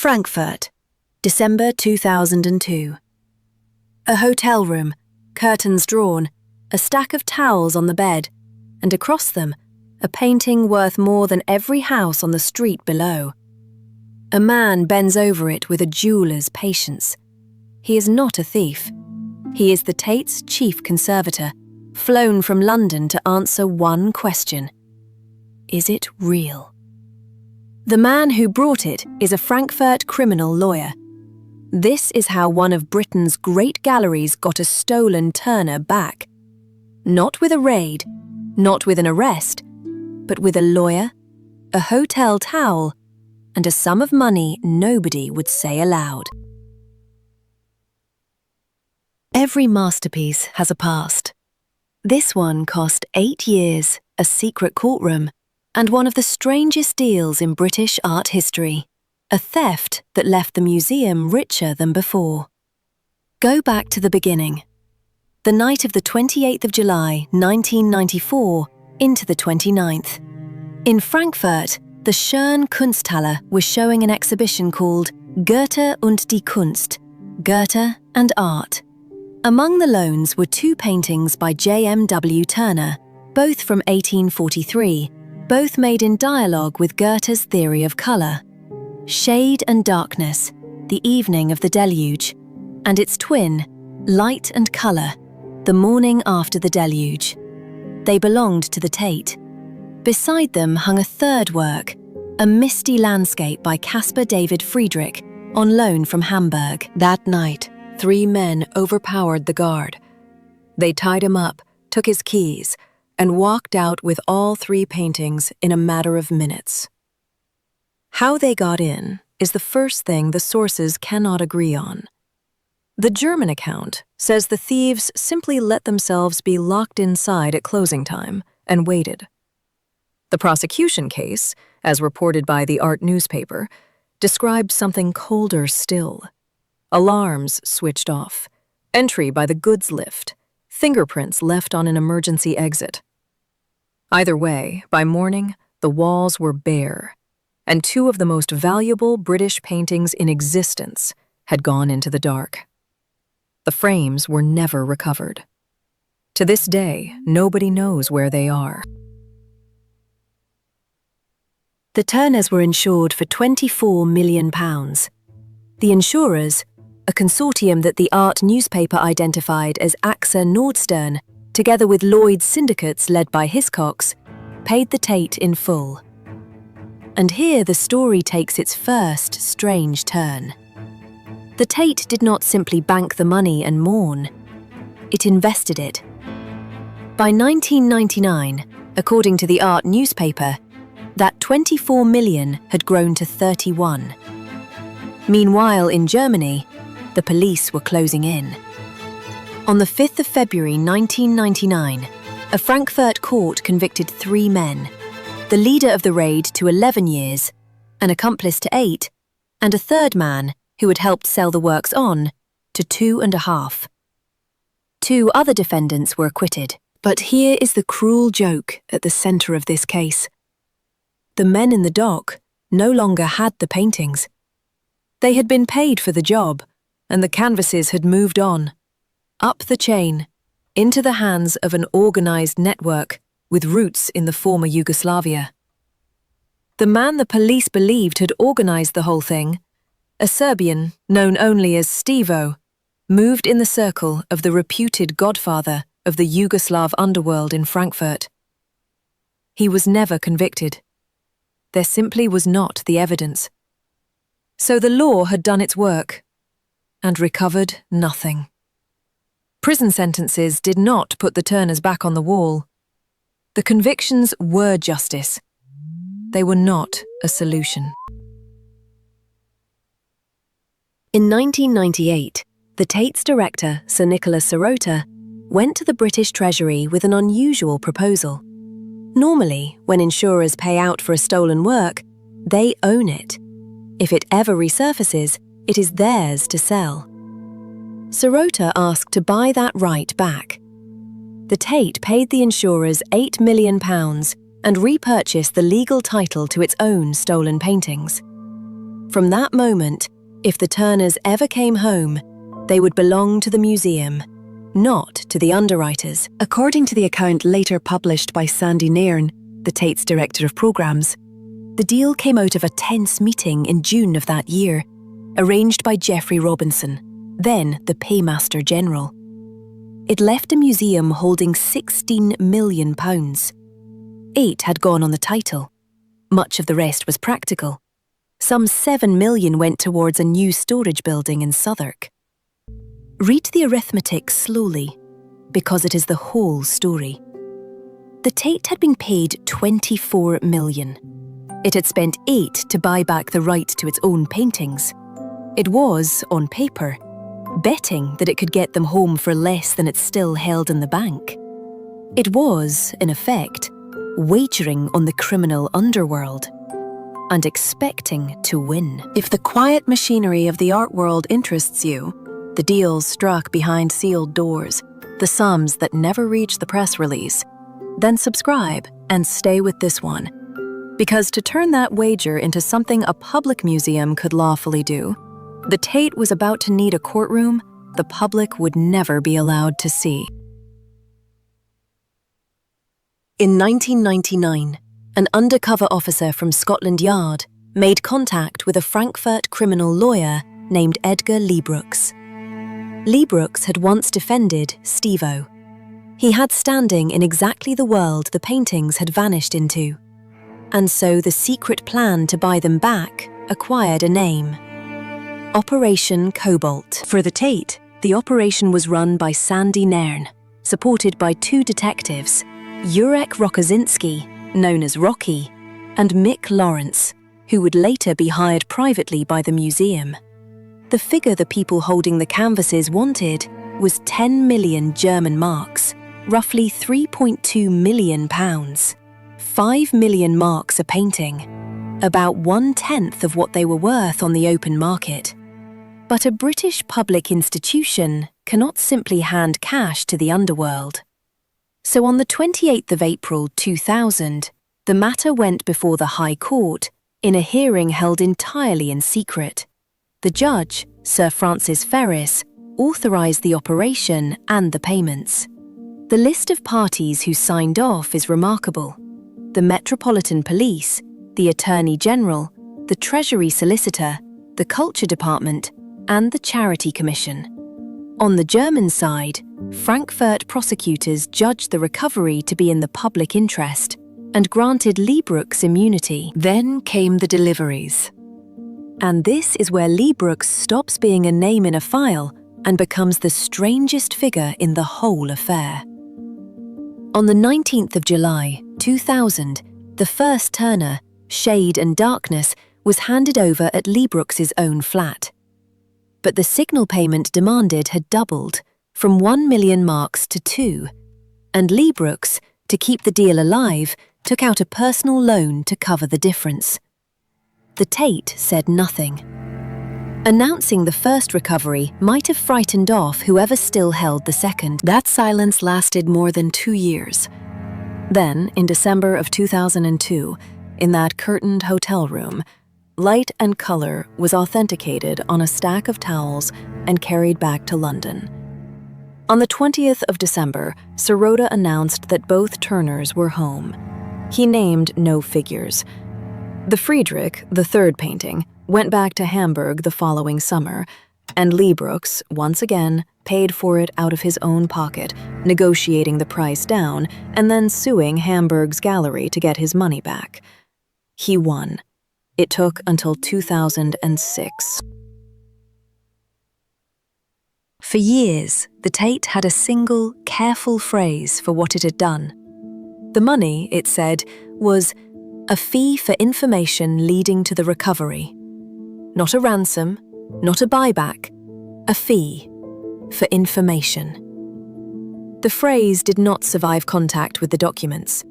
Frankfurt, December 2002. A hotel room, curtains drawn, a stack of towels on the bed, and across them, a painting worth more than every house on the street below. A man bends over it with a jeweler's patience. He is not a thief. He is the Tate's chief conservator, flown from London to answer one question. Is it real? The man who brought it is a Frankfurt criminal lawyer. This is how one of Britain's great galleries got a stolen Turner back. Not with a raid, not with an arrest, but with a lawyer, a hotel towel, and a sum of money nobody would say aloud. Every masterpiece has a past. This one cost 8 years, a secret courtroom, and one of the strangest deals in British art history, a theft that left the museum richer than before. Go back to the beginning. The night of the 28th of July, 1994, into the 29th. In Frankfurt, the Schirn Kunsthalle was showing an exhibition called Goethe und die Kunst, Goethe and Art. Among the loans were 2 paintings by J.M.W. Turner, both from 1843, both made in dialogue with Goethe's theory of colour. Shade and Darkness, The Evening of the Deluge, and its twin, Light and Colour, The Morning After the Deluge. They belonged to the Tate. Beside them hung a third work, a misty landscape by Caspar David Friedrich, on loan from Hamburg. That night, 3 men overpowered the guard. They tied him up, took his keys, and walked out with all 3 paintings in a matter of minutes. How they got in is the first thing the sources cannot agree on. The German account says the thieves simply let themselves be locked inside at closing time and waited. The prosecution case, as reported by the art newspaper, described something colder still. Alarms switched off, entry by the goods lift, fingerprints left on an emergency exit. Either way, by morning, the walls were bare, and 2 of the most valuable British paintings in existence had gone into the dark. The frames were never recovered. To this day, nobody knows where they are. The Turners were insured for £24 million. The insurers, a consortium that the art newspaper identified as AXA Nordstern, together with Lloyd's syndicates led by Hiscox, paid the Tate in full. And here the story takes its first strange turn. The Tate did not simply bank the money and mourn. It invested it. By 1999, according to the art newspaper, that 24 million had grown to 31. Meanwhile, in Germany, the police were closing in. On the 5th of February 1999, a Frankfurt court convicted 3 men, the leader of the raid to 11 years, an accomplice to 8, and a third man, who had helped sell the works on, to 2.5. 2 other defendants were acquitted. But here is the cruel joke at the centre of this case. The men in the dock no longer had the paintings. They had been paid for the job, and the canvases had moved on, up the chain, into the hands of an organised network with roots in the former Yugoslavia. The man the police believed had organised the whole thing, a Serbian known only as Stevo, moved in the circle of the reputed godfather of the Yugoslav underworld in Frankfurt. He was never convicted. There simply was not the evidence. So the law had done its work and recovered nothing. Prison sentences did not put the Turners back on the wall. The convictions were justice. They were not a solution. In 1998, the Tate's director, Sir Nicholas Sirota, went to the British Treasury with an unusual proposal. Normally, when insurers pay out for a stolen work, they own it. If it ever resurfaces, it is theirs to sell. Sirota asked to buy that right back. The Tate paid the insurers £8 million and repurchased the legal title to its own stolen paintings. From that moment, if the Turners ever came home, they would belong to the museum, not to the underwriters. According to the account later published by Sandy Nairn, the Tate's director of programs, the deal came out of a tense meeting in June of that year, arranged by Geoffrey Robinson, then the Paymaster General. It left a museum holding £16 million. 8 had gone on the title. Much of the rest was practical. Some £7 million went towards a new storage building in Southwark. Read the arithmetic slowly, because it is the whole story. The Tate had been paid £24 million. It had spent 8 to buy back the right to its own paintings. It was, on paper, betting that it could get them home for less than it still held in the bank. It was, in effect, wagering on the criminal underworld and expecting to win. If the quiet machinery of the art world interests you, the deals struck behind sealed doors, the sums that never reach the press release, then subscribe and stay with this one. Because to turn that wager into something a public museum could lawfully do, the Tate was about to need a courtroom the public would never be allowed to see. In 1999, an undercover officer from Scotland Yard made contact with a Frankfurt criminal lawyer named Edgar Lee Brooks. Lee Brooks had once defended Steve-O. He had standing in exactly the world the paintings had vanished into. And so the secret plan to buy them back acquired a name. Operation Cobalt. For the Tate, the operation was run by Sandy Nairn, supported by 2 detectives, Jurek Rokosinski, known as Rocky, and Mick Lawrence, who would later be hired privately by the museum. The figure the people holding the canvases wanted was 10 million German marks, roughly £3.2 million. 5 million marks a painting, about 1/10 of what they were worth on the open market. But a British public institution cannot simply hand cash to the underworld. So on the 28th of April 2000, the matter went before the High Court in a hearing held entirely in secret. The judge, Sir Francis Ferris, authorised the operation and the payments. The list of parties who signed off is remarkable. The Metropolitan Police, the Attorney General, the Treasury Solicitor, the Culture Department, and the Charity Commission. On the German side, Frankfurt prosecutors judged the recovery to be in the public interest and granted Lee Brooks immunity. Then came the deliveries. And this is where Lee Brooks stops being a name in a file and becomes the strangest figure in the whole affair. On the 19th of July, 2000, the first Turner, Shade and Darkness, was handed over at Lee Brooks's own flat. But the signal payment demanded had doubled, from 1 million marks to 2, and Lee Brooks, to keep the deal alive, took out a personal loan to cover the difference. The Tate said nothing. Announcing the first recovery might have frightened off whoever still held the second. That silence lasted more than 2 years. Then, in December of 2002, in that curtained hotel room, light and colour was authenticated on a stack of towels and carried back to London. On the 20th of December, Sir Rhoda announced that both Turners were home. He named no figures. The Friedrich, the third painting, went back to Hamburg the following summer, and Lee Brooks, once again, paid for it out of his own pocket, negotiating the price down and then suing Hamburg's gallery to get his money back. He won. It took until 2006. For years, the Tate had a single, careful phrase for what it had done. The money, it said, was a fee for information leading to the recovery. Not a ransom, not a buyback, a fee for information. The phrase did not survive contact with the documents.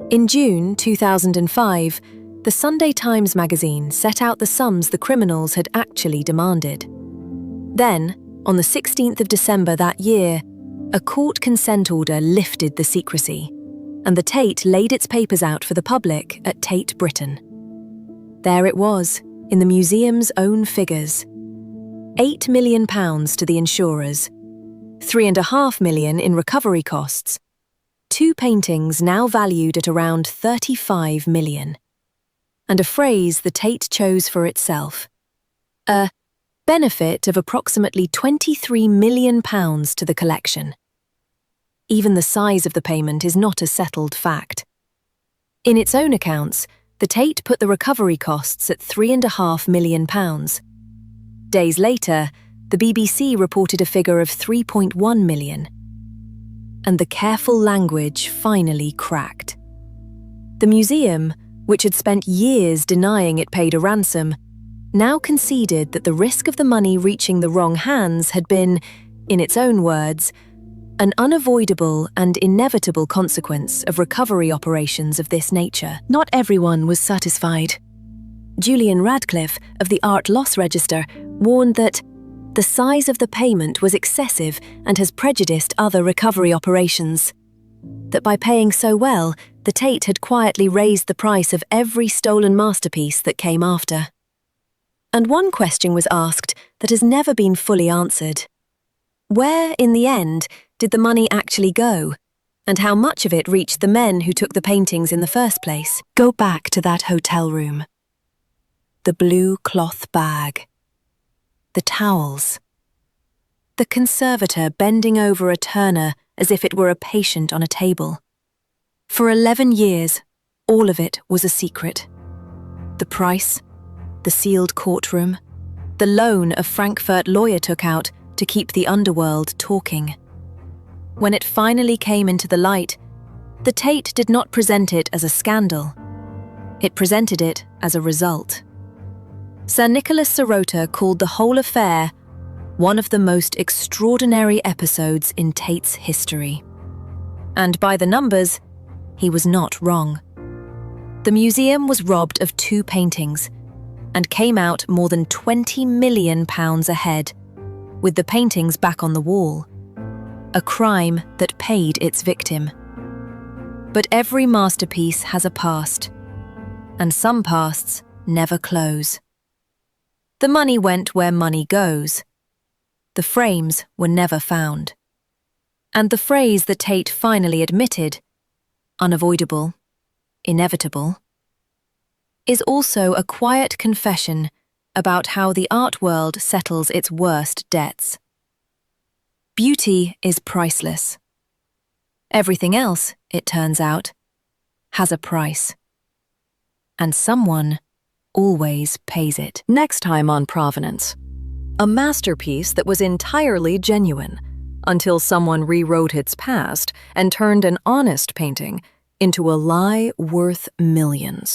In June 2005, the Sunday Times magazine set out the sums the criminals had actually demanded. Then, on the 16th of December that year, a court consent order lifted the secrecy, and the Tate laid its papers out for the public at Tate Britain. There it was, in the museum's own figures. £8 million to the insurers, £3.5 million in recovery costs, 2 paintings now valued at around £35 million, and a phrase the Tate chose for itself, a benefit of approximately £23 million to the collection. Even the size of the payment is not a settled fact. In its own accounts, the Tate put the recovery costs at £3.5 million. Days later, the BBC reported a figure of £3.1 million. And the careful language finally cracked. The museum, which had spent years denying it paid a ransom, now conceded that the risk of the money reaching the wrong hands had been, in its own words, an unavoidable and inevitable consequence of recovery operations of this nature. Not everyone was satisfied. Julian Radcliffe of the Art Loss Register warned that the size of the payment was excessive and has prejudiced other recovery operations. That by paying so well, the Tate had quietly raised the price of every stolen masterpiece that came after. And one question was asked that has never been fully answered. Where, in the end, did the money actually go? And how much of it reached the men who took the paintings in the first place? Go back to that hotel room. The blue cloth bag. The towels. The conservator bending over a Turner as if it were a patient on a table. For 11 years, all of it was a secret. The price, the sealed courtroom, the loan a Frankfurt lawyer took out to keep the underworld talking. When it finally came into the light, the Tate did not present it as a scandal. It presented it as a result. Sir Nicholas Sirota called the whole affair one of the most extraordinary episodes in Tate's history. And by the numbers, he was not wrong. The museum was robbed of 2 paintings and came out more than £20 million ahead, with the paintings back on the wall. A crime that paid its victim. But every masterpiece has a past, and some pasts never close. The money went where money goes. The frames were never found. And the phrase that Tate finally admitted, unavoidable, inevitable, is also a quiet confession about how the art world settles its worst debts. Beauty is priceless. Everything else, it turns out, has a price. And someone always pays it. Next time on Provenance, a masterpiece that was entirely genuine until someone rewrote its past and turned an honest painting into a lie worth millions.